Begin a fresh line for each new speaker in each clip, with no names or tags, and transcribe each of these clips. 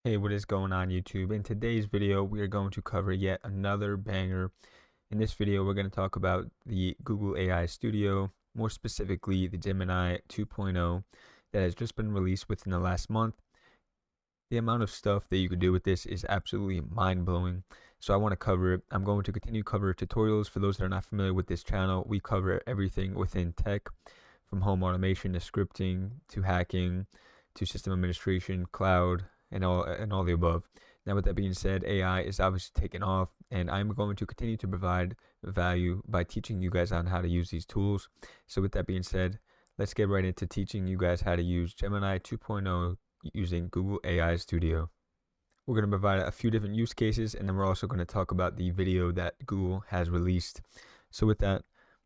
Hey, what is going on YouTube? In today's video, we are going to cover yet another banger. In this video, we're going to talk about the Google AI Studio, more specifically the Gemini 2.0 that has just been released within the last month. The amount of stuff that you can do with this is absolutely mind-blowing. So I want to cover it. I'm going to continue to cover tutorials. For those that are not familiar with this channel, we cover everything within tech, from home automation to scripting to hacking to system administration, cloud, and all the above. Now, with that being said, AI is obviously taking off, and I'm going to continue to provide value by teaching you guys on how to use these tools. So with that being said, let's get right into teaching you guys how to use Gemini 2.0 using Google AI Studio. We're going to provide a few different use cases, and then we're also going to talk about the video that Google has released. So with that,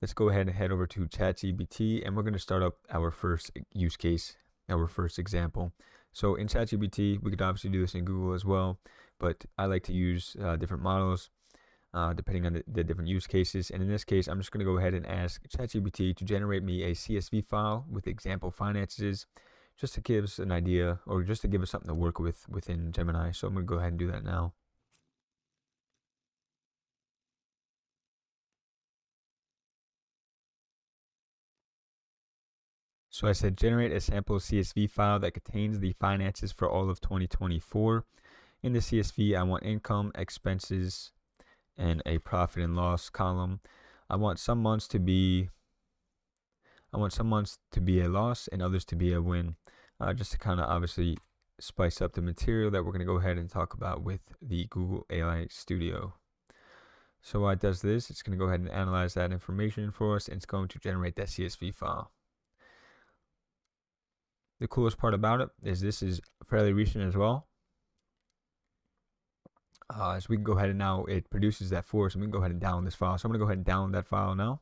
let's go ahead and head over to ChatGPT, and we're going to start up our first use case, our first example. So in ChatGPT, we could obviously do this in Google as well, but I like to use different models depending on the different use cases. And in this case, I'm just going to go ahead and ask ChatGPT to generate me a CSV file with example finances, just to give us an idea, or just to give us something to work with within Gemini. So I'm going to go ahead and do that now. So I said generate a sample CSV file that contains the finances for all of 2024. In the CSV, I want income, expenses, and a profit and loss column. I want some months to be a loss and others to be a win, just to kind of obviously spice up the material that we're going to go ahead and talk about with the Google AI Studio. So while it does this, it's going to go ahead and analyze that information for us, and it's going to generate that CSV file. The coolest part about it is this is fairly recent as well. So we can go ahead and now it produces that for us, and we can go ahead and download this file. So I'm going to go ahead and download that file now.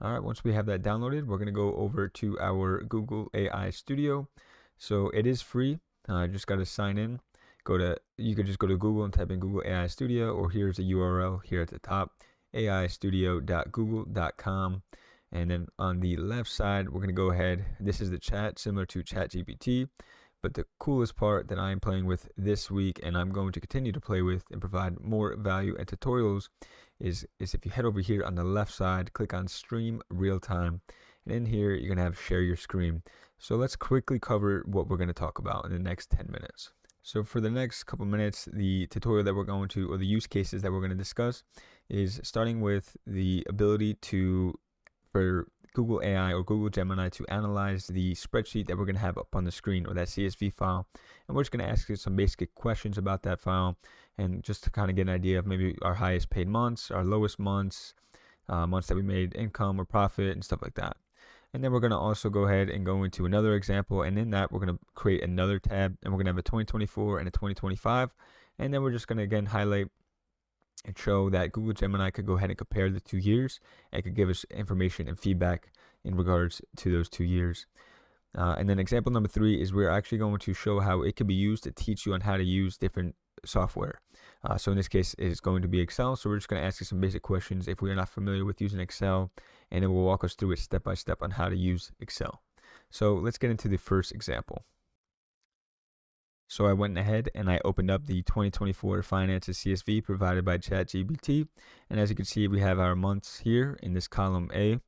All right, once we have that downloaded, we're going to go over to our Google AI Studio. So it is free. Just got to sign in. You could just go to Google and type in Google AI Studio, or here's a URL here at the top, aistudio.google.com. And then on the left side, we're going to go ahead. This is the chat, similar to ChatGPT. But the coolest part that I'm playing with this week, and I'm going to continue to play with and provide more value and tutorials, is if you head over here on the left side, click on Stream Real Time. And in here, you're going to have Share Your Screen. So let's quickly cover what we're going to talk about in the next 10 minutes. So for the next couple minutes, the tutorial that we're going to, or the use cases that we're going to discuss, is starting with the ability for Google AI or Google Gemini to analyze the spreadsheet that we're going to have up on the screen, or that CSV file. And we're just going to ask you some basic questions about that file, and just to kind of get an idea of maybe our highest paid months, our lowest months, months that we made income or profit and stuff like that. And then we're going to also go ahead and go into another example, and in that we're going to create another tab, and we're going to have a 2024 and a 2025. And then we're just going to again highlight and show that Google Gemini could go ahead and compare the 2 years and could give us information and feedback in regards to those 2 years. And then example number 3 is we're actually going to show how it can be used to teach you on how to use different software. So in this case, it's going to be Excel. So we're just going to ask you some basic questions if we are not familiar with using Excel, and it will walk us through it step by step on how to use Excel. So let's get into the first example. So I went ahead and I opened up the 2024 finances CSV provided by ChatGPT. And as you can see, we have our months here in this column A.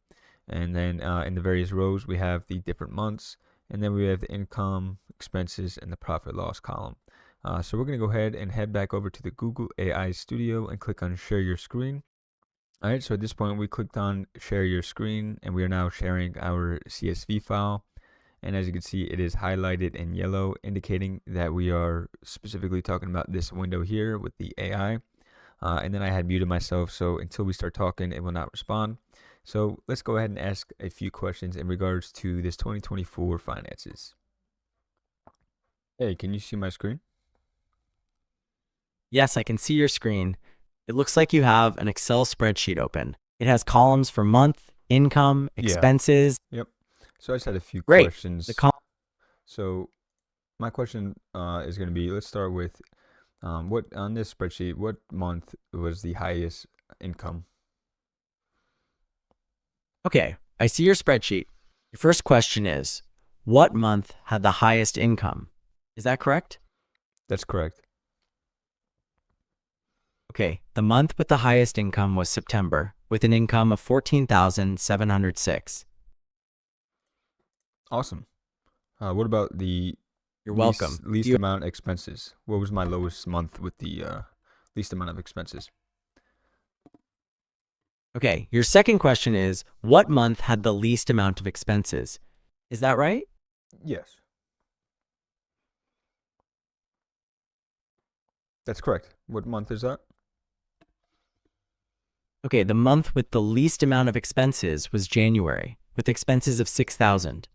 And then in the various rows, we have the different months. And then we have the income, expenses, and the profit loss column. So we're going to go ahead and head back over to the Google AI Studio and click on Share Your Screen. All right, so at this point, we clicked on Share Your Screen, and we are now sharing our CSV file. And as you can see, it is highlighted in yellow, indicating that we are specifically talking about this window here with the AI. And then I had muted myself, so until we start talking, it will not respond. So let's go ahead and ask a few questions in regards to this 2024 finances. Hey, can you see my screen?
Yes, I can see your screen. It looks like you have an Excel spreadsheet open. It has columns for month, income, expenses.
Yep. So I just had a few
Great.
questions. So my question is going to be, let's start with what on this spreadsheet, what month was the highest income?
Okay, I see your spreadsheet. Your first question is, what month had the highest income? Is that correct?
That's correct.
Okay, the month with the highest income was September, with an income of 14,706.
Awesome. What about the
You're welcome.
least amount of expenses? What was my lowest month with the least amount of expenses?
Okay, your second question is, what month had the least amount of expenses? Is that right?
Yes. That's correct. What month is that?
Okay, the month with the least amount of expenses was January, with expenses of 6,000.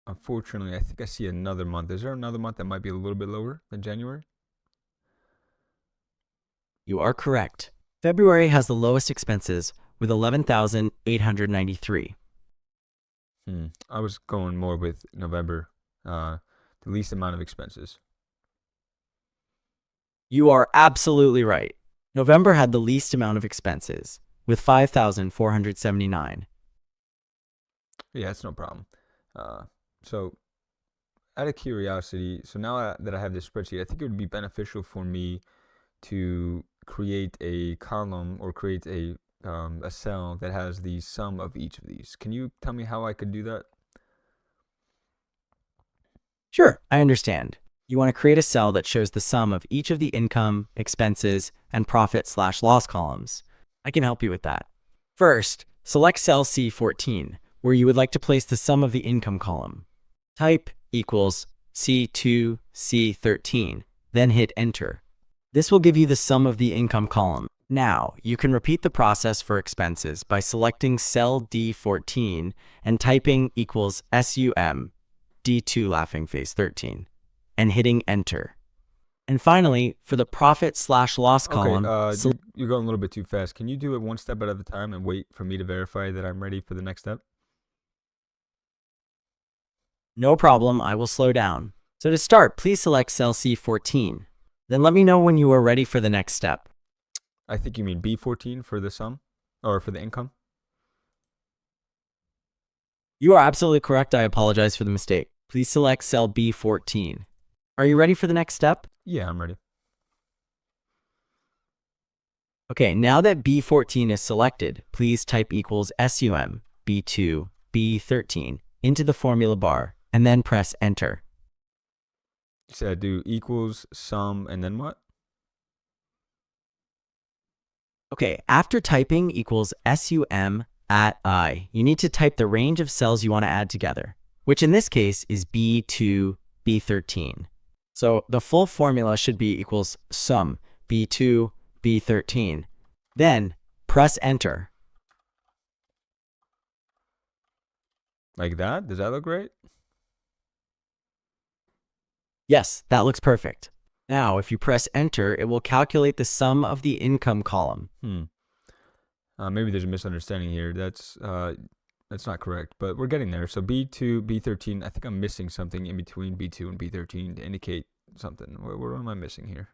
Unfortunately, I think I see another month. Is there another month that might be a little bit lower than January?
You are correct. February has the lowest expenses with 11,893.
I was going more with November, the least amount of expenses.
You are absolutely right. November had the least amount of expenses with 5,479.
Yeah, that's no problem. So out of curiosity, so now that I have this spreadsheet, I think it would be beneficial for me to create a column or create a cell that has the sum of each of these. Can you tell me how I could do that?
Sure, I understand. You want to create a cell that shows the sum of each of the income, expenses, and profit/loss columns. I can help you with that. First, select cell C14, where you would like to place the sum of the income column. Type equals C2, C13, then hit enter. This will give you the sum of the income column. Now, you can repeat the process for expenses by selecting cell D14 and typing equals SUM, D2 laughing face 13, and hitting enter. And finally, for the profit/loss
Okay,
column,
you're going a little bit too fast. Can you do it one step at a time and wait for me to verify that I'm ready for the next step?
no problem, I will slow down. So to start, please select cell C14. Then let me know when you are ready for the next step.
I think you mean B14 for the sum or for the income.
You are absolutely correct. I apologize for the mistake. Please select cell B14. Are you ready for the next step?
Yeah, I'm ready.
Okay, now that B14 is selected, please type equals SUM, B2, B13 into the formula bar, and then press enter.
You said do equals sum and then what?
Okay, after typing equals SUM at I, you need to type the range of cells you want to add together, which in this case is B2, B13. So the full formula should be equals sum, B2, B13. Then press enter.
Like that? Does that look right?
Yes, that looks perfect. Now, if you press enter, it will calculate the sum of the income column.
Maybe there's a misunderstanding here. That's not correct, but we're getting there. So B2, B13, I think I'm missing something in between B2 and B13 to indicate something. What am I missing here?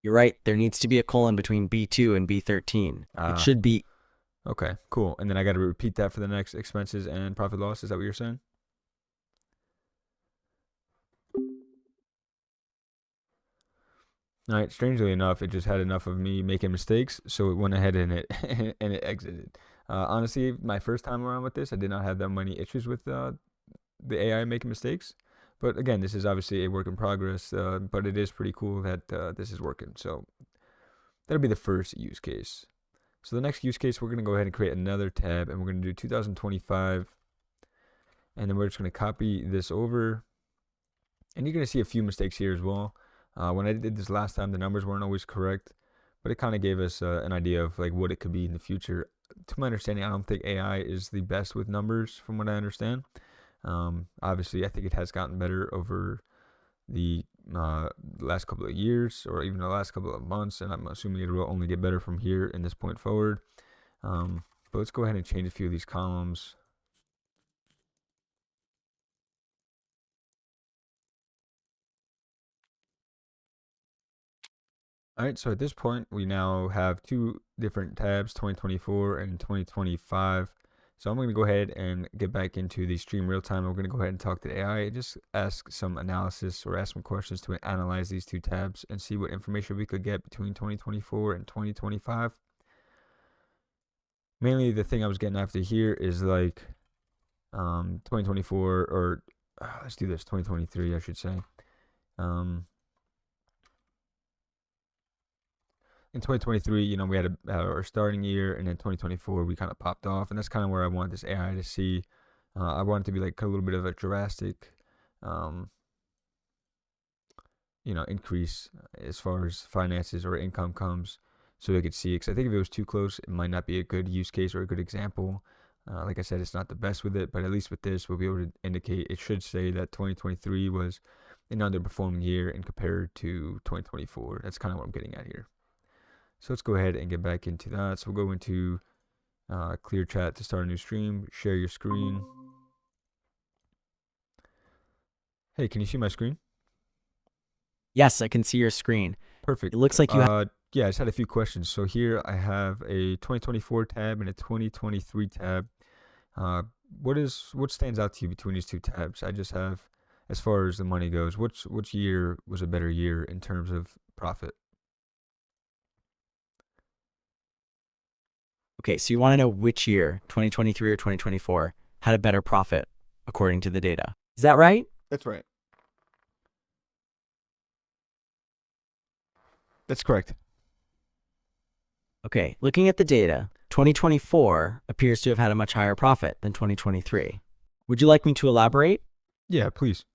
You're right, there needs to be a colon between B2 and B13. It should be.
Okay, cool. And then I got to repeat that for the next expenses and profit loss. Is that what you're saying? All right. Strangely enough, it just had enough of me making mistakes, so it went ahead and it and it exited. Honestly, my first time around with this, I did not have that many issues with the AI making mistakes. But again, this is obviously a work in progress. But it is pretty cool that this is working. So that'll be the first use case. So the next use case, we're going to go ahead and create another tab, and we're going to do 2025. And then we're just going to copy this over. And you're going to see a few mistakes here as well. When I did this last time, the numbers weren't always correct, but it kind of gave us an idea of like what it could be in the future. To my understanding, I don't think AI is the best with numbers from what I understand. Obviously, I think it has gotten better over the last couple of years or even the last couple of months, and I'm assuming it will only get better from here in this point forward. But let's go ahead and change a few of these columns. All right, so at this point, we now have two different tabs, 2024 and 2025. So I'm going to go ahead and get back into the stream real time. We're going to go ahead and talk to the AI and just ask some analysis or ask some questions to analyze these two tabs and see what information we could get between 2024 and 2025. Mainly the thing I was getting after here is like 2024 or let's do this 2023, I should say. In 2023, you know, we had our starting year, and then 2024 we kind of popped off, and that's kind of where I want this AI to see. I want it to be like a little bit of a drastic, you know, increase as far as finances or income comes, so they could see. Because I think if it was too close, it might not be a good use case or a good example. Like I said, it's not the best with it, but at least with this, we'll be able to indicate. It should say that 2023 was an underperforming year and compared to 2024. That's kind of what I'm getting at here. So let's go ahead and get back into that. So we'll go into clear chat to start a new stream. Share your screen. Hey, can you see my screen?
Yes, I can see your screen.
Perfect.
It looks like you have.
Yeah, I just had a few questions. So here I have a 2024 tab and a 2023 tab. What stands out to you between these two tabs? I just have, as far as the money goes, which year was a better year in terms of profit?
Okay, so you want to know which year, 2023 or 2024, had a better profit according to the data. Is that right?
That's right. That's correct.
Okay, looking at the data, 2024 appears to have had a much higher profit than 2023. Would you like me to elaborate?
Yeah, please.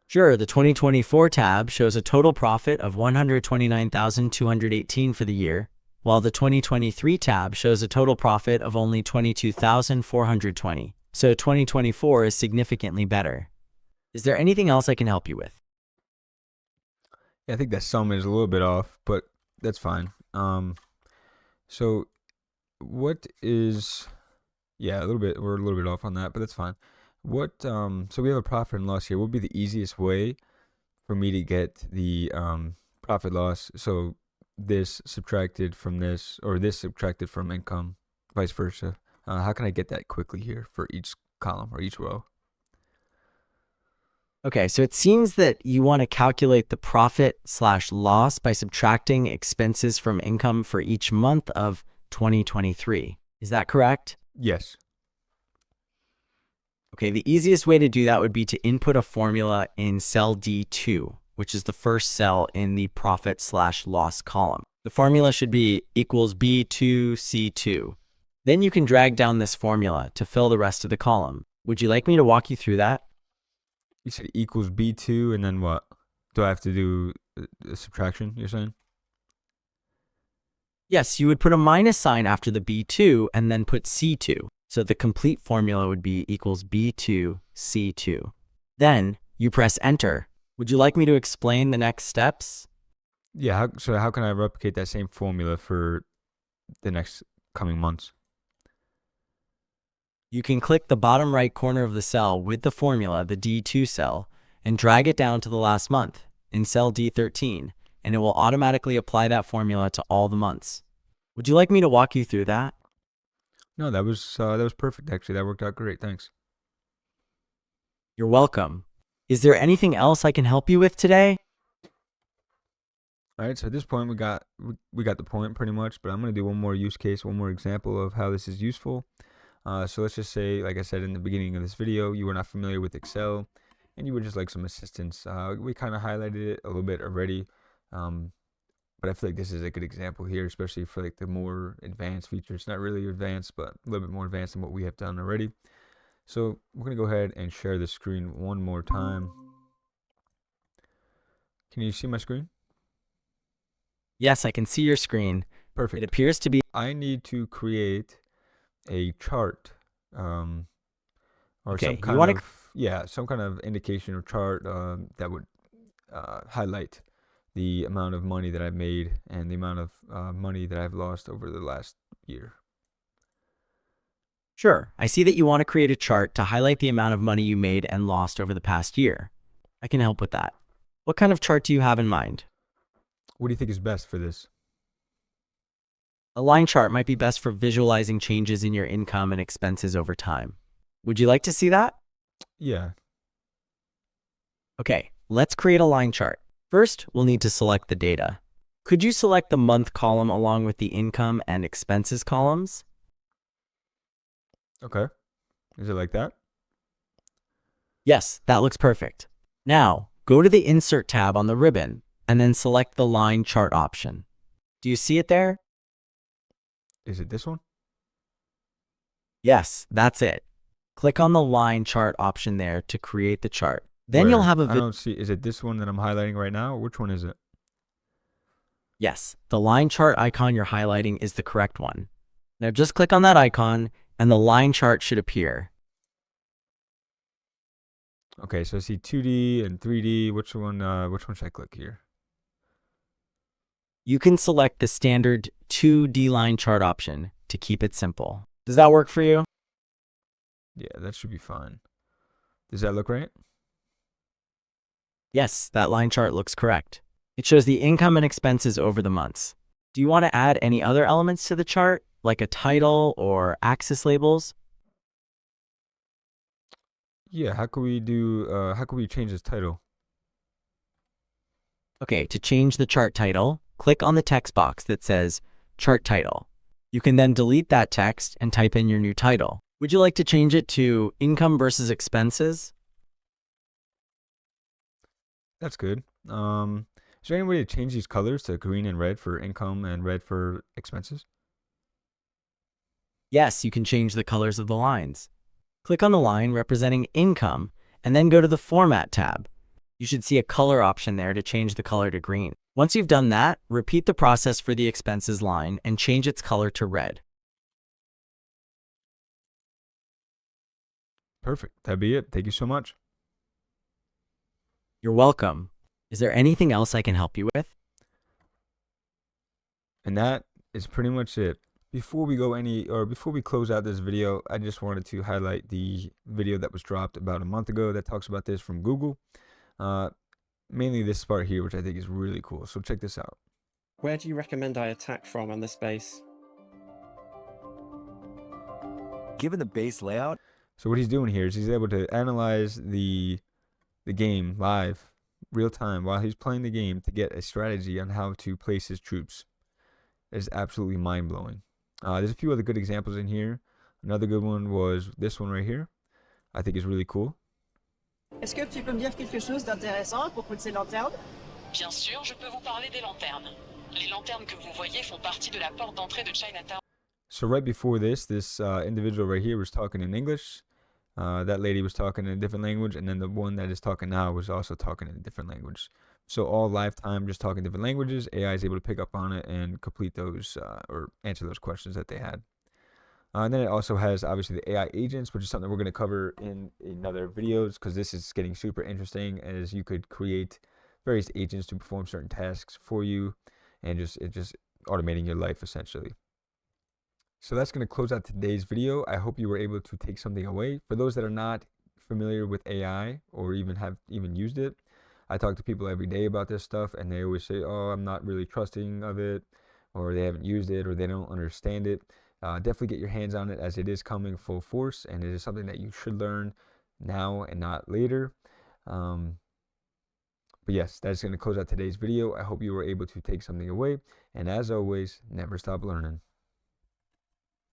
Sure, the 2024 tab shows a total profit of $129,218 for the year, while the 2023 tab shows a total profit of only $22,420. So 2024 is significantly better. Is there anything else I can help you with?
Yeah, I think that sum is a little bit off, but that's fine. So what is, yeah, we're a little bit off on that, but that's fine. So we have a profit and loss here. What would be the easiest way for me to get the profit loss? So this subtracted from this, or this subtracted from income, vice versa. How can I get that quickly here for each column or each row?
Okay, so it seems that you want to calculate the profit/loss by subtracting expenses from income for each month of 2023. Is that correct?
Yes.
Okay, the easiest way to do that would be to input a formula in cell D2, which is the first cell in the profit/loss column. The formula should be equals B2C2. Then you can drag down this formula to fill the rest of the column. Would you like me to walk you through that?
You said equals B2, and then what? Do I have to do a subtraction, you're saying?
Yes, you would put a minus sign after the B2 and then put C2. So the complete formula would be equals B2C2. Then you press enter. Would you like me to explain the next steps?
Yeah, so how can I replicate that same formula for the next coming months?
You can click the bottom right corner of the cell with the formula, the D2 cell, and drag it down to the last month in cell D13, and it will automatically apply that formula to all the months. Would you like me to walk you through that?
No, that was perfect, actually. That worked out great. Thanks.
You're welcome. Is there anything else I can help you with today?
All right, so at this point we got the point pretty much, but I'm going to do one more use case, one more example of how this is useful. So let's just say, like I said in the beginning of this video, you were not familiar with Excel and you would just like some assistance. We kind of highlighted it a little bit already, but I feel like this is a good example here, especially for like the more advanced features. Not really advanced, but a little bit more advanced than what we have done already. So we're going to go ahead and share the screen one more time. Can you see my screen?
Yes, I can see your screen.
Perfect.
It appears to be...
I need to create a chart, or
Okay,
some kind of indication or chart that would highlight the amount of money that I've made and the amount of money that I've lost over the last year.
Sure. I see that you want to create a chart to highlight the amount of money you made and lost over the past year. I can help with that. What kind of chart do you have in mind?
What do you think is best for this?
A line chart might be best for visualizing changes in your income and expenses over time. Would you like to see that?
Yeah.
Okay, let's create a line chart. First, we'll need to select the data. Could you select the month column along with the income and expenses columns?
Okay. Is it like that?
Yes, that looks perfect. Now, go to the Insert tab on the ribbon and then select the line chart option. Do you see it there?
Is it this one?
Yes, that's it. Click on the line chart option there to create the chart. Then you'll
Where?
have
I don't see. Is it this one that I'm highlighting right now? Or which one is it?
Yes, the line chart icon you're highlighting is the correct one. Now just click on that icon and the line chart should appear.
Okay, so I see 2D and 3D. Which one should I click here?
You can select the standard 2D line chart option to keep it simple. Does that work for you?
Yeah, that should be fine. Does that look right?
Yes, that line chart looks correct. It shows the income and expenses over the months. Do you want to add any other elements to the chart, like a title or axis labels?
Yeah, how could we change this title?
Okay, to change the chart title, click on the text box that says Chart Title. You can then delete that text and type in your new title. Would you like to change it to Income versus Expenses?
That's good. Is there any way to change these colors to green and red for income and red for expenses?
Yes, you can change the colors of the lines. Click on the line representing income and then go to the Format tab. You should see a color option there to change the color to green. Once you've done that, repeat the process for the expenses line and change its color to red.
Perfect. That'd be it. Thank you so much.
You're welcome. Is there anything else I can help you with?
And that is pretty much it. Before we close out this video, I just wanted to highlight the video that was dropped about a month ago that talks about this from Google. Mainly this part here, which I think is really cool. So check this out.
Where do you recommend I attack from on this base?
Given the base layout,
So what he's doing here is he's able to analyze the game live, real time, while he's playing the game to get a strategy on how to place his troops. It is absolutely mind-blowing. There's a few other good examples in here. Another good one was this one right here. I think is really cool.
Est-ce que tu peux me dire quelque chose d'intéressant à propos de ces lanternes?
Bien sûr, je peux vous parler des lanternes. Les lanternes que vous voyez font partie de la porte d'entrée de Chinatown.
So right before this individual right here was talking in English. That lady was talking in a different language, and then the one that is talking now was also talking in a different language. So all lifetime just talking different languages, AI is able to pick up on it and complete those or answer those questions that they had. And then it also has obviously the AI agents, which is something we're going to cover in other videos because this is getting super interesting as you could create various agents to perform certain tasks for you and just automating your life essentially. So that's going to close out today's video. I hope you were able to take something away. For those that are not familiar with AI or have used it, I talk to people every day about this stuff and they always say, oh, I'm not really trusting of it, or they haven't used it, or they don't understand it. Definitely get your hands on it as it is coming full force, and it is something that you should learn now and not later. But yes, that's going to close out today's video. I hope you were able to take something away, and as always, never stop learning.